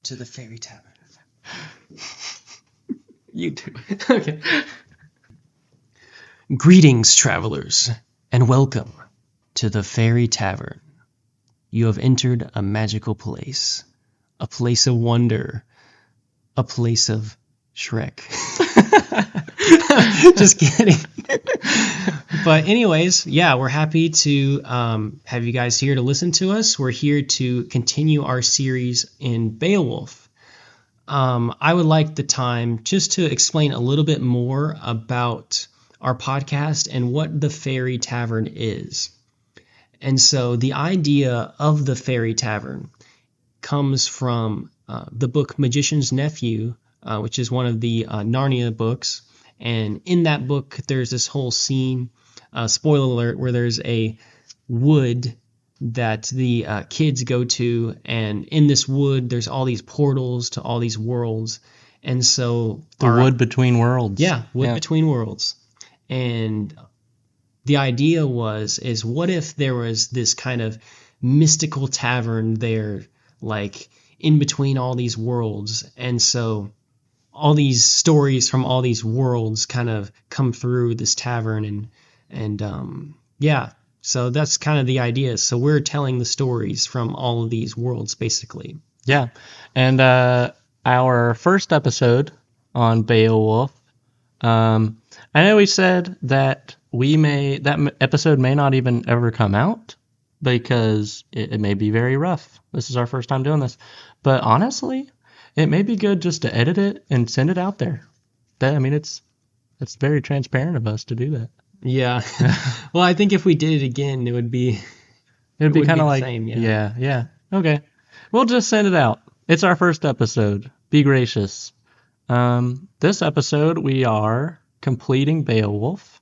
to the fairy tavern. You too. Okay. Greetings, travelers, and welcome to the fairy tavern. You have entered a magical place, a place of wonder, a place of Shrek. Just kidding. But anyways, yeah, we're happy to have you guys here to listen to us. We're here to continue our series in Beowulf. I would like the time just to explain a little bit more about our podcast and what the Fairy Tavern is. And so the idea of the Fairy Tavern comes from the book Magician's Nephew, which is one of the Narnia books. And in that book, there's this whole scene, spoiler alert, where there's a wood that the kids go to, and in this wood there's all these portals to all these worlds. And so the wood between worlds. Yeah, between worlds. And the idea is what if there was this kind of mystical tavern there, like in between all these worlds, and so all these stories from all these worlds kind of come through this tavern, and so that's kind of the idea. So we're telling the stories from all of these worlds, basically. Yeah. And our first episode on Beowulf, I know we said that that episode may not even ever come out because it may be very rough. This is our first time doing this. But honestly, it may be good just to edit it and send it out there. It's very transparent of us to do that. Yeah. Well, I think if we did it again, it would be kind of like same, yeah. Okay. We'll just send it out. It's our first episode. Be gracious. This episode we are completing Beowulf.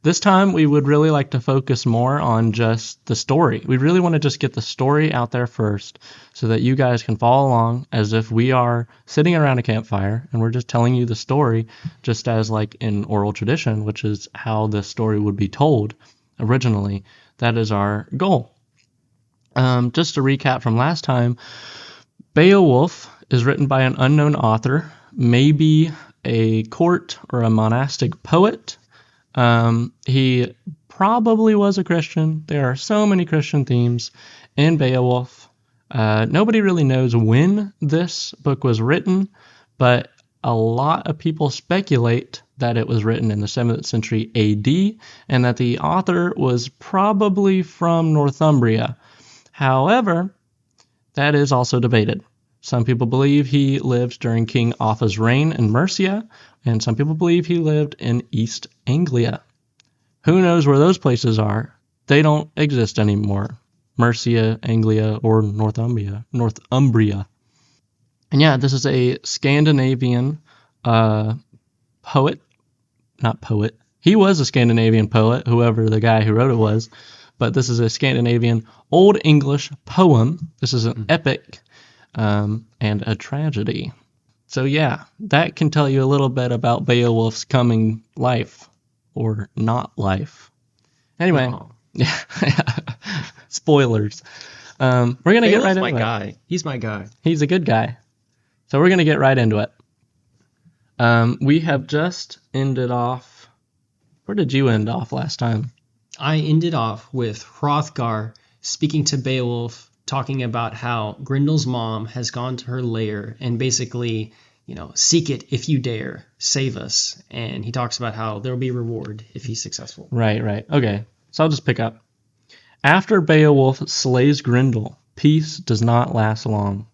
This time we would really like to focus more on just the story. We really want to just get the story out there first so that you guys can follow along as if we are sitting around a campfire and we're just telling you the story just as like in oral tradition, which is how this story would be told originally. That is our goal. Just to recap from last time, Beowulf is written by an unknown author, maybe a court or a monastic poet. He probably was a Christian. There are so many Christian themes in Beowulf. Nobody really knows when this book was written, but a lot of people speculate that it was written in the 7th century AD and that the author was probably from Northumbria. However, that is also debated. Some people believe he lived during King Offa's reign in Mercia, and some people believe he lived in East Anglia. Who knows where those places are? They don't exist anymore. Mercia, Anglia, or Northumbria. And yeah, this is a Scandinavian poet. Not poet. He was a Scandinavian poet, whoever the guy who wrote it was. But this is a Scandinavian Old English poem. This is an epic and a tragedy. So yeah, that can tell you a little bit about Beowulf's coming life, or not life. Anyway, yeah, spoilers. We're going to get right into it. Beowulf's my guy. He's my guy. He's a good guy. So we're going to get right into it. We have just ended off... Where did you end off last time? I ended off with Hrothgar speaking to Beowulf, talking about how Grendel's mom has gone to her lair and basically, seek it if you dare, save us. And he talks about how there'll be a reward if he's successful. Right. Okay, so I'll just pick up. After Beowulf slays Grendel, peace does not last long.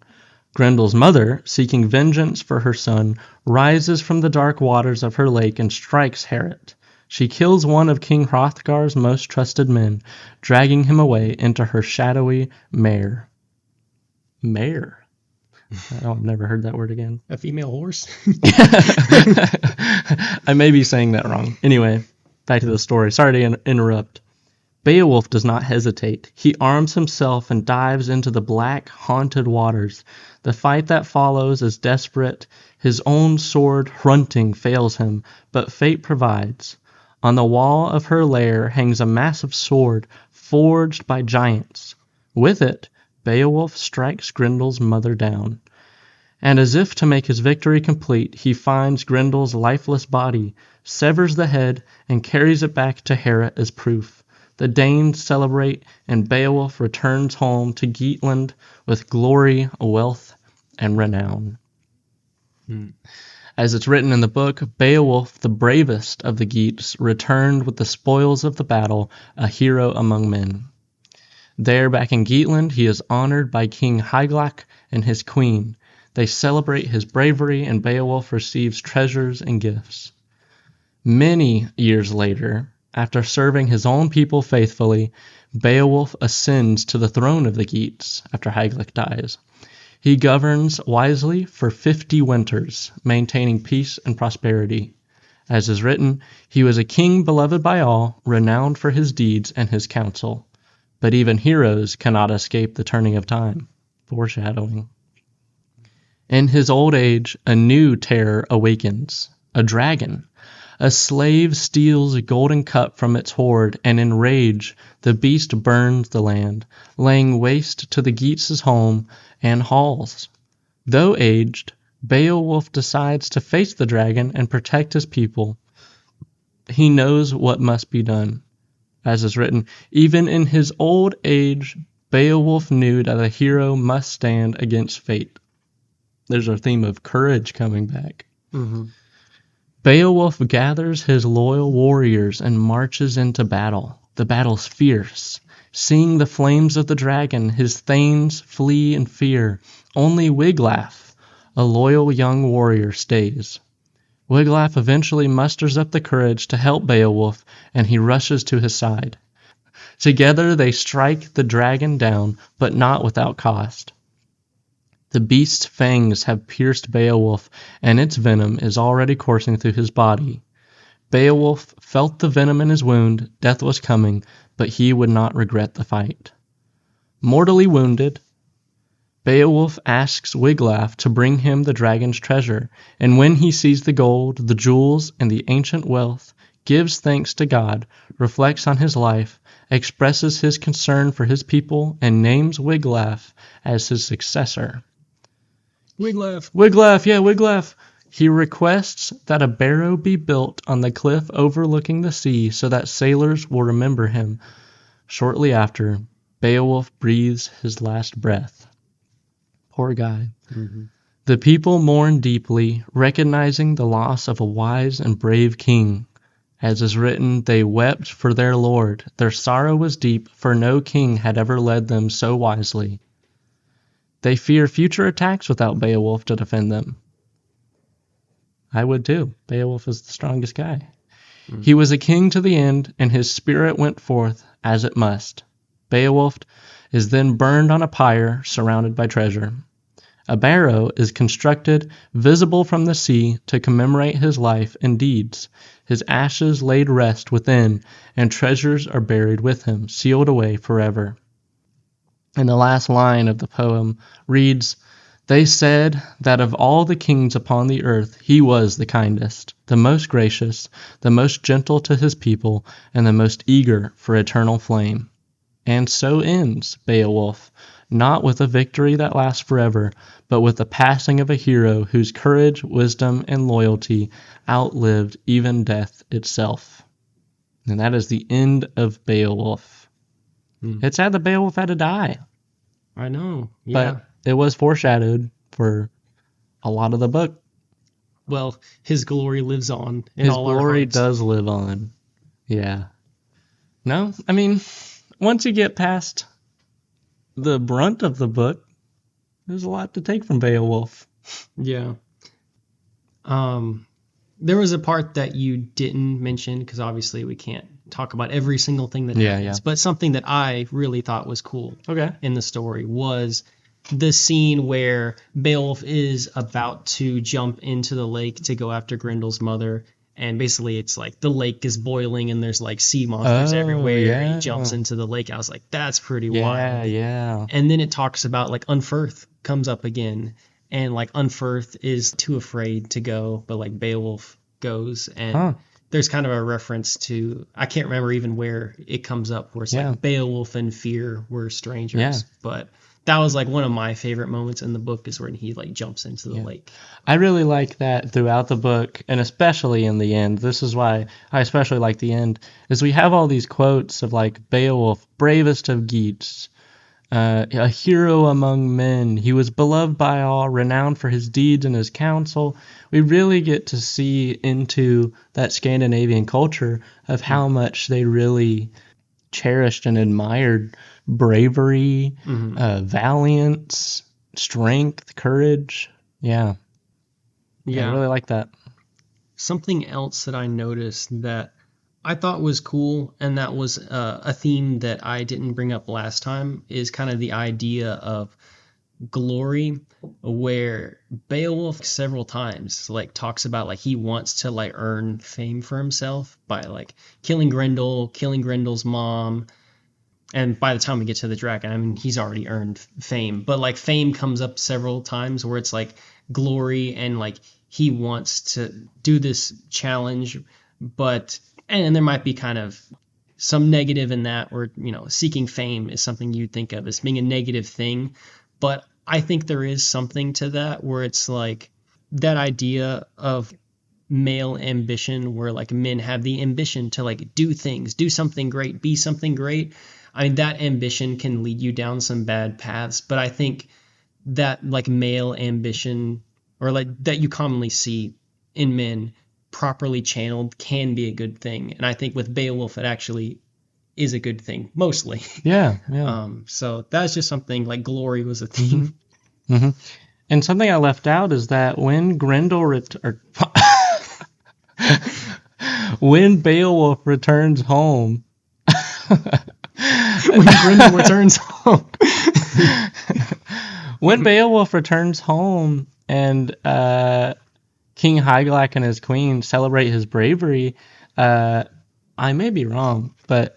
Grendel's mother, seeking vengeance for her son, rises from the dark waters of her lake and strikes Heorot. She kills one of King Hrothgar's most trusted men, dragging him away into her shadowy mare. Mare? I've never heard that word again. A female horse? I may be saying that wrong. Anyway, back to the story. Sorry to interrupt. Beowulf does not hesitate. He arms himself and dives into the black, haunted waters. The fight that follows is desperate. His own sword, Hrunting, fails him, but fate provides. On the wall of her lair hangs a massive sword forged by giants. With it, Beowulf strikes Grendel's mother down. And as if to make his victory complete, he finds Grendel's lifeless body, severs the head, and carries it back to Hera as proof. The Danes celebrate, and Beowulf returns home to Geatland with glory, wealth, and renown. As it's written in the book, Beowulf, the bravest of the Geats, returned with the spoils of the battle, a hero among men. There, back in Geatland, he is honored by King Hygelac and his queen. They celebrate his bravery, and Beowulf receives treasures and gifts. Many years later, after serving his own people faithfully, Beowulf ascends to the throne of the Geats after Hygelac dies. He governs wisely for 50 winters, maintaining peace and prosperity. As is written, he was a king beloved by all, renowned for his deeds and his counsel. But even heroes cannot escape the turning of time. Foreshadowing. In his old age, a new terror awakens. A dragon. A slave steals a golden cup from its hoard, and in rage the beast burns the land, laying waste to the Geats' home and halls. Though aged, Beowulf decides to face the dragon and protect his people. He knows what must be done. As is written, even in his old age, Beowulf knew that a hero must stand against fate. There's our theme of courage coming back. Mm-hmm. Beowulf gathers his loyal warriors and marches into battle. The battle's fierce. Seeing the flames of the dragon, his thanes flee in fear. Only Wiglaf, a loyal young warrior, stays. Wiglaf eventually musters up the courage to help Beowulf, and he rushes to his side. Together they strike the dragon down, but not without cost. The beast's fangs have pierced Beowulf, and its venom is already coursing through his body. Beowulf felt the venom in his wound, death was coming, but he would not regret the fight. Mortally wounded, Beowulf asks Wiglaf to bring him the dragon's treasure, and when he sees the gold, the jewels, and the ancient wealth, gives thanks to God, reflects on his life, expresses his concern for his people, and names Wiglaf as his successor. Wiglaf. He requests that a barrow be built on the cliff overlooking the sea so that sailors will remember him. Shortly after, Beowulf breathes his last breath. Poor guy. Mm-hmm. The people mourn deeply, recognizing the loss of a wise and brave king. As is written, they wept for their lord. Their sorrow was deep, for no king had ever led them so wisely. They fear future attacks without Beowulf to defend them. I would too. Beowulf is the strongest guy. Mm. He was a king to the end, and his spirit went forth as it must. Beowulf is then burned on a pyre surrounded by treasure. A barrow is constructed, visible from the sea, to commemorate his life and deeds. His ashes laid rest within, and treasures are buried with him, sealed away forever. And the last line of the poem reads, "They said that of all the kings upon the earth he was the kindest, the most gracious, the most gentle to his people, and the most eager for eternal flame." And so ends Beowulf, not with a victory that lasts forever, but with the passing of a hero whose courage, wisdom, and loyalty outlived even death itself. And that is the end of Beowulf. It's sad that Beowulf had to die. I know, yeah. But it was foreshadowed for a lot of the book. Well, his glory lives on in all our hearts. His glory does live on. Yeah. No, I mean, once you get past the brunt of the book, there's a lot to take from Beowulf. Yeah. There was a part that you didn't mention, because obviously we can't talk about every single thing that happens. But something that I really thought was cool in the story was the scene where Beowulf is about to jump into the lake to go after Grendel's mother. And basically it's like the lake is boiling and there's like sea monsters everywhere. Yeah. He jumps into the lake. I was like, that's pretty wild. Yeah. And then it talks about like Unferth comes up again. And like Unferth is too afraid to go, but like Beowulf goes and there's kind of a reference to, I can't remember even where it comes up, where it's like Beowulf and Fear were strangers. Yeah. But that was like one of my favorite moments in the book, is when he like jumps into the lake. I really like that throughout the book, and especially in the end. This is why I especially like the end, is we have all these quotes of like Beowulf, bravest of Geats, a hero among men. He was beloved by all, renowned for his deeds and his counsel. We really get to see into that Scandinavian culture of how much they really cherished and admired bravery, valiance, strength, courage. Yeah. I really like that. Something else that I noticed that I thought was cool, and that was a theme that I didn't bring up last time, is kind of the idea of glory, where Beowulf several times like talks about like he wants to like earn fame for himself by like killing Grendel, killing Grendel's mom. And by the time we get to the dragon, I mean, he's already earned fame. But like fame comes up several times where it's like glory, and like he wants to do this challenge, and there might be kind of some negative in that, or, you know, seeking fame is something you'd think of as being a negative thing. But I think there is something to that, where it's like that idea of male ambition, where like men have the ambition to like do things, do something great, be something great. I mean, that ambition can lead you down some bad paths, but I think that like male ambition, or like that you commonly see in men, properly channeled, can be a good thing. And I think with Beowulf, it actually is a good thing, mostly. Yeah. So that's just something, like glory was a theme. And something I left out is that when when Beowulf returns home, when Beowulf returns home and King Hygelac and his queen celebrate his bravery, I may be wrong, but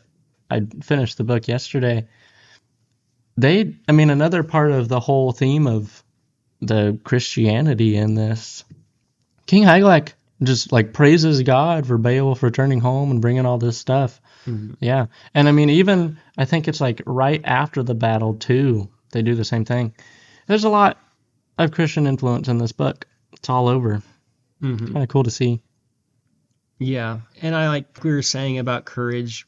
I finished the book yesterday. Another part of the whole theme of the Christianity in this, King Hygelac just like praises God for Beowulf returning home and bringing all this stuff. Yeah. And I mean, even I think it's like right after the battle too, they do the same thing. There's a lot of Christian influence in this book. It's all over. It's kind of cool to see. Yeah. And I like we were saying about courage.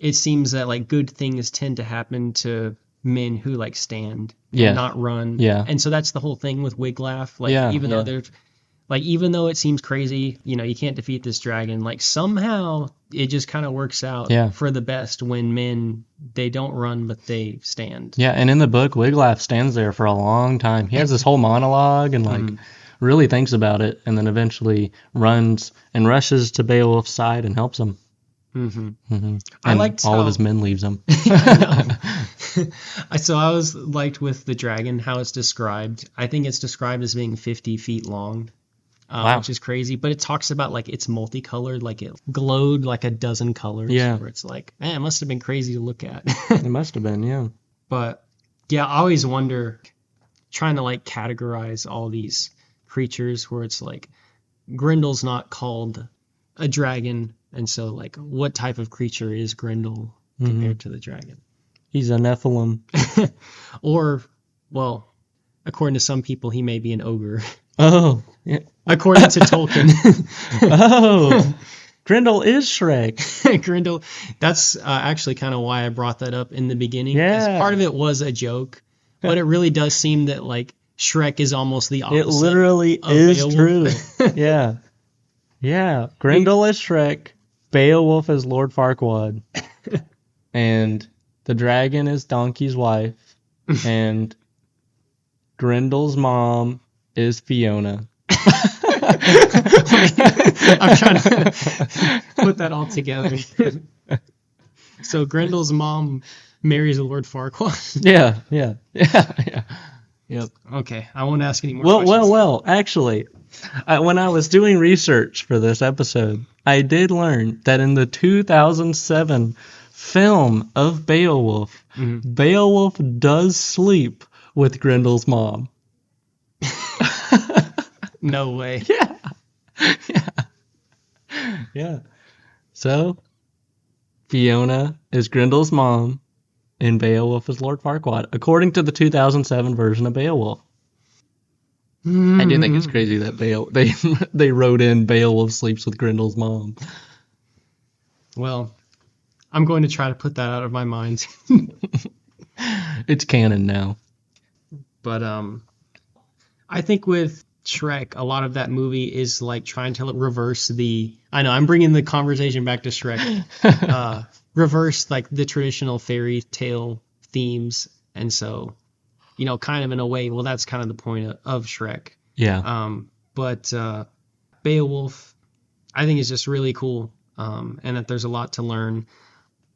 It seems that like good things tend to happen to men who like stand and not run. Yeah. And so that's the whole thing with Wiglaf. Like even though it seems crazy, you know, you can't defeat this dragon, like somehow it just kind of works out for the best when men, they don't run, but they stand. Yeah. And in the book, Wiglaf stands there for a long time. He has this whole monologue and like really thinks about it, and then eventually runs and rushes to Beowulf's side and helps him. I liked all of his men leaves him. So I was liked with the dragon how it's described. I think it's described as being 50 feet long, which is crazy. But it talks about like it's multicolored, like it glowed like a dozen colors. Yeah, where it's like, man, it must have been crazy to look at. It must have been, yeah. But yeah, I always wonder, trying to like categorize all these creatures, where it's like Grendel's not called a dragon. And so, like, what type of creature is Grendel compared to the dragon? He's a Nephilim. Or, well, according to some people, he may be an ogre. Oh. Yeah. According to Tolkien. Oh. Grendel is Shrek. Grendel. That's actually kind of why I brought that up in the beginning. Yeah. Part of it was a joke, but it really does seem that, like, Shrek is almost the opposite. It literally is true. Yeah. Yeah. Grendel is Shrek. Beowulf is Lord Farquaad, and the dragon is Donkey's wife, and Grendel's mom is Fiona. I'm trying to put that all together. So Grendel's mom marries a Lord Farquaad? Yeah. Yep. Okay, I won't ask any more questions. Well, actually, when I was doing research for this episode, I did learn that in the 2007 film of Beowulf, Beowulf does sleep with Grendel's mom. No way. Yeah. Yeah. So Fiona is Grendel's mom, and Beowulf is Lord Farquaad, according to the 2007 version of Beowulf. I do think it's crazy that they wrote in Beowulf sleeps with Grendel's mom. Well, I'm going to try to put that out of my mind. It's canon now. But I think with Shrek, a lot of that movie is like trying to reverse the. I know I'm bringing the conversation back to Shrek. Reverse like the traditional fairy tale themes, and so, kind of in a way, well, that's kind of the point of Shrek. Yeah. But Beowulf, I think is just really cool, and that there's a lot to learn,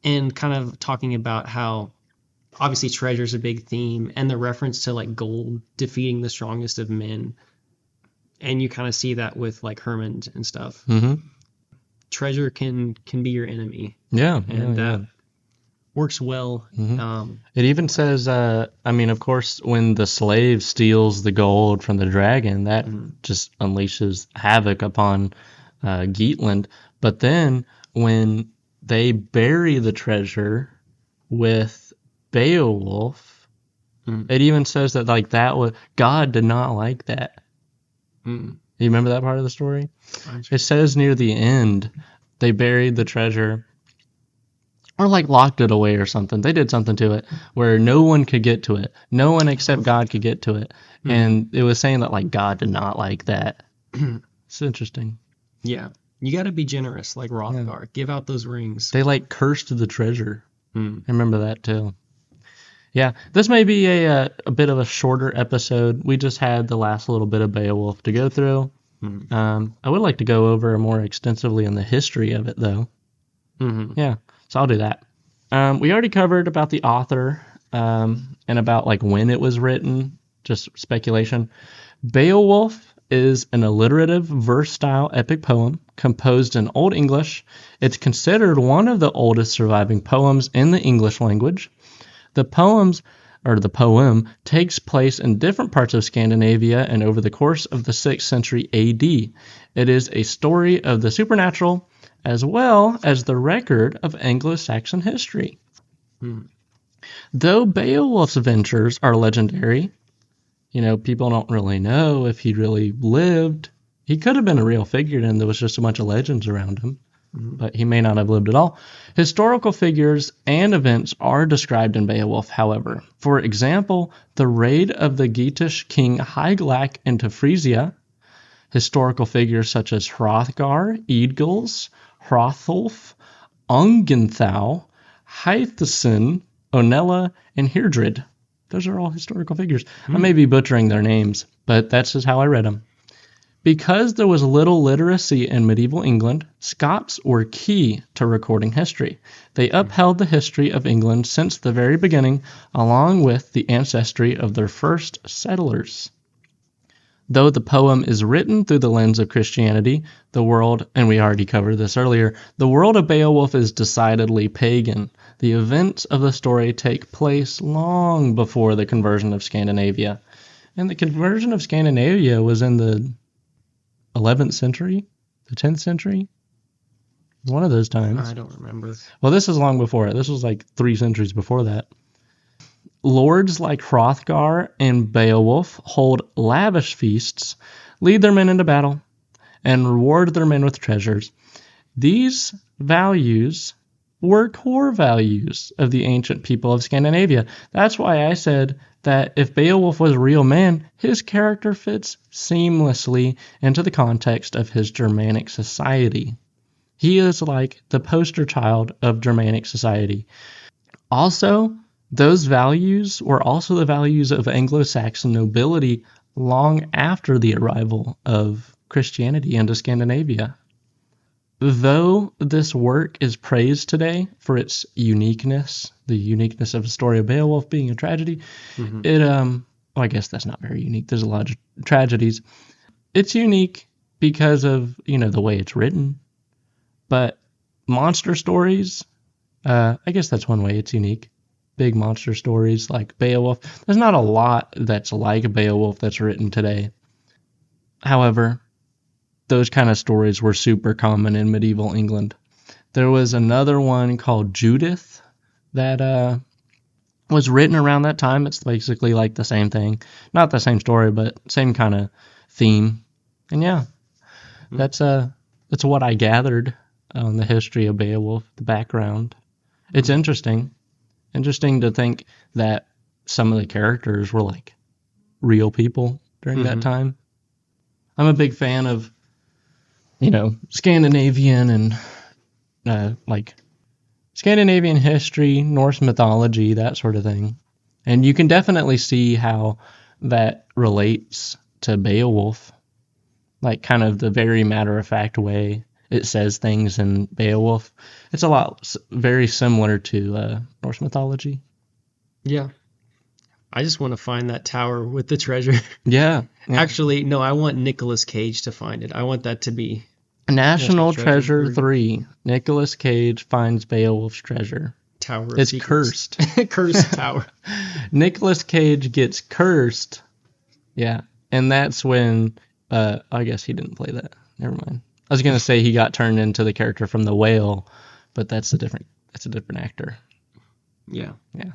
and kind of talking about how obviously treasure's a big theme, and the reference to like gold defeating the strongest of men, and you kind of see that with like Hermund and stuff. Mm-hmm. Treasure can be your enemy, Yeah. and that works well. Mm-hmm. It even says, of course, when the slave steals the gold from the dragon, that just unleashes havoc upon Geatland. But then when they bury the treasure with Beowulf, it even says that like that was God did not like that. You remember that part of the story? It says near the end they buried the treasure or like locked it away or something. They did something to it where no one could get to it. No one except God could get to it. And it was saying that like God did not like that. It's interesting. Yeah. You got to be generous like Hrothgar. Yeah. Give out those rings. They like cursed the treasure. I remember that too. Yeah, this may be a bit of a shorter episode. We just had the last little bit of Beowulf to go through. I would like to go over more extensively in the history of it, though. Yeah, so I'll do that. We already covered about the author and about like when it was written, just speculation. Beowulf is an alliterative verse-style epic poem composed in Old English. It's considered one of the oldest surviving poems in the English language. The poem takes place in different parts of Scandinavia and over the course of the 6th century AD. It is a story of the supernatural as well as the record of Anglo-Saxon history. Though Beowulf's adventures are legendary, people don't really know if he really lived. He could have been a real figure and there was just a bunch of legends around him. But he may not have lived at all. Historical figures and events are described in Beowulf, however. For example, the raid of the Geatish king Hygelac into Frisia. Historical figures such as Hrothgar, Eadgils, Hrothulf, Ongenthau, Hythesen, Onella, and Heirdred. Those are all historical figures. I may be butchering their names, but that's just how I read them. Because there was little literacy in medieval England, Scots were key to recording history. They upheld the history of England since the very beginning, along with the ancestry of their first settlers. Though the poem is written through the lens of Christianity, the world, and we already covered this earlier, the world of Beowulf is decidedly pagan. The events of the story take place long before the conversion of Scandinavia. And the conversion of Scandinavia was in the 11th century, the 10th century, one of those times. I don't remember. Well, this is long before it. This was like 3 centuries before that. Lords like Hrothgar and Beowulf hold lavish feasts, lead their men into battle, and reward their men with treasures. These values were core values of the ancient people of Scandinavia. That's why I said that if Beowulf was a real man, his character fits seamlessly into the context of his Germanic society. He is like the poster child of Germanic society. Also, those values were also the values of Anglo-Saxon nobility long after the arrival of Christianity into Scandinavia. Though this work is praised today for its uniqueness, the uniqueness of the story of Beowulf being a tragedy, I guess that's not very unique. There's a lot of tragedies. It's unique because of, the way it's written. But monster stories, I guess that's one way it's unique. Big monster stories like Beowulf. There's not a lot that's like Beowulf that's written today. However, those kind of stories were super common in medieval England. There was another one called Judith that was written around that time. It's basically like the same thing. Not the same story, but same kind of theme. And yeah, that's what I gathered on the history of Beowulf, the background. It's interesting. Interesting to think that some of the characters were like real people during that time. I'm a big fan of, Scandinavian and like Scandinavian history, Norse mythology, that sort of thing. And you can definitely see how that relates to Beowulf, like kind of the very matter-of-fact way it says things in Beowulf. It's a lot very similar to Norse mythology. Yeah. I just want to find that tower with the treasure. Yeah. Actually, no, I want Nicolas Cage to find it. I want that to be National Treasure 3. Nicolas Cage finds Beowulf's treasure. Tower of It's Secrets. cursed. Cursed tower. Nicolas Cage gets cursed. Yeah. And that's when I guess he didn't play that. Never mind. I was gonna say he got turned into the character from The Whale, but that's a different actor. Yeah. Yeah.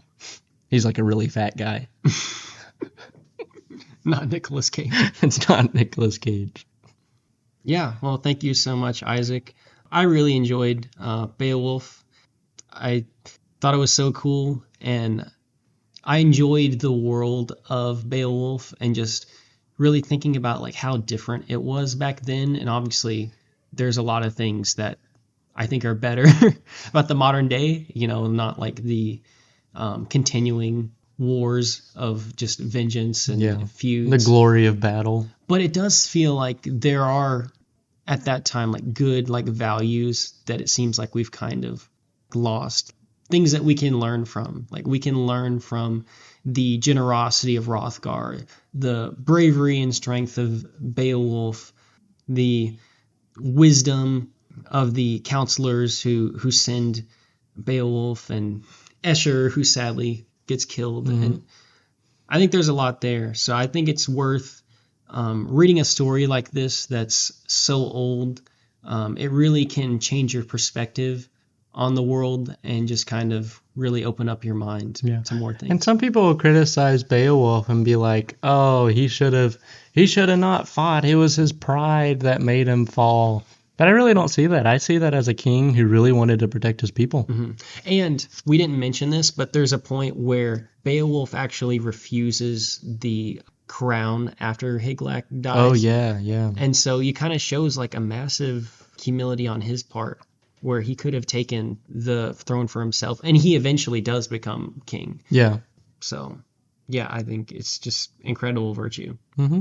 He's like a really fat guy. Not Nicolas Cage. It's not Nicolas Cage. Yeah, well, thank you so much, Isaac. I really enjoyed Beowulf. I thought it was so cool, and I enjoyed the world of Beowulf and just really thinking about like how different it was back then. And obviously, there's a lot of things that I think are better about the modern day, not like the continuing wars of just vengeance and feuds. The glory of battle. But it does feel like there are, at that time, like good like values that it seems like we've kind of lost. Things that we can learn from. Like we can learn from the generosity of Hrothgar, the bravery and strength of Beowulf, the wisdom of the counselors who send Beowulf, and Escher, who sadly gets killed. And I think there's a lot there. So I think it's worth reading a story like this that's so old. It really can change your perspective on the world and just kind of really open up your mind to more things. And some people will criticize Beowulf and be like, oh, he should have not fought. It was his pride that made him fall. But I really don't see that. I see that as a king who really wanted to protect his people. And we didn't mention this, but there's a point where Beowulf actually refuses the crown after Hygelac dies. Oh, yeah. And so it kind of shows like a massive humility on his part, where he could have taken the throne for himself. And he eventually does become king. Yeah. So, yeah, I think it's just incredible virtue. Mm-hmm.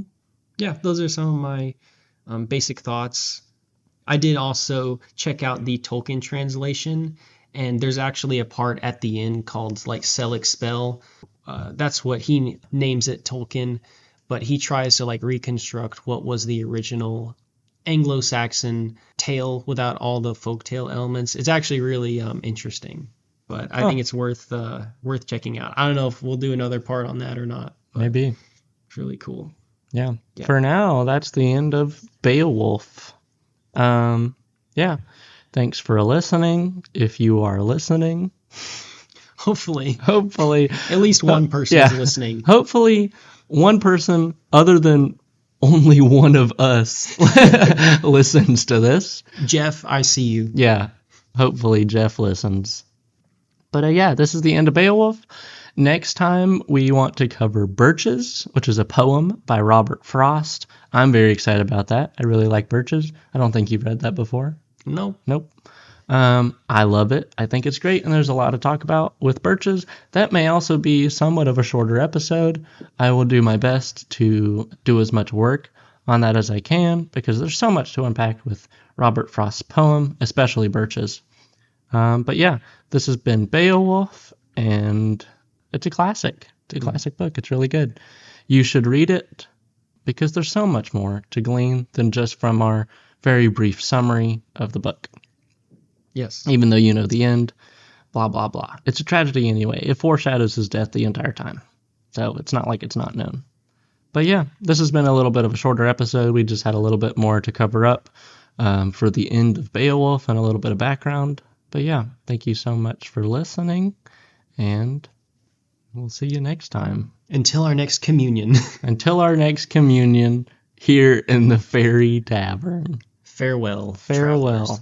Yeah, those are some of my basic thoughts. I did also check out the Tolkien translation, and there's actually a part at the end called like Sell Expel. That's what he names it, Tolkien, but he tries to like reconstruct what was the original Anglo-Saxon tale without all the folktale elements. It's actually really interesting, but I think it's worth checking out. I don't know if we'll do another part on that or not. Maybe. It's really cool. Yeah. For now, that's the end of Beowulf. Yeah. Thanks for listening. If you are listening, hopefully at least one person is listening. Hopefully one person other than only one of us listens to this. Jeff, I see you. Yeah. Hopefully Jeff listens. But this is the end of Beowulf. Next time, we want to cover Birches, which is a poem by Robert Frost. I'm very excited about that. I really like Birches. I don't think you've read that before. No. Nope. I love it. I think it's great, and there's a lot to talk about with Birches. That may also be somewhat of a shorter episode. I will do my best to do as much work on that as I can, because there's so much to unpack with Robert Frost's poem, especially Birches. But yeah, this has been Beowulf, and it's a classic. It's a classic book. It's really good. You should read it because there's so much more to glean than just from our very brief summary of the book. Yes. Even though you know the end, blah, blah, blah. It's a tragedy anyway. It foreshadows his death the entire time. So it's not like it's not known. But yeah, this has been a little bit of a shorter episode. We just had a little bit more to cover up for the end of Beowulf and a little bit of background. But yeah, thank you so much for listening, and we'll see you next time. Until our next communion. Until our next communion here in the Fairy Tavern. Farewell. Farewell. Travelers.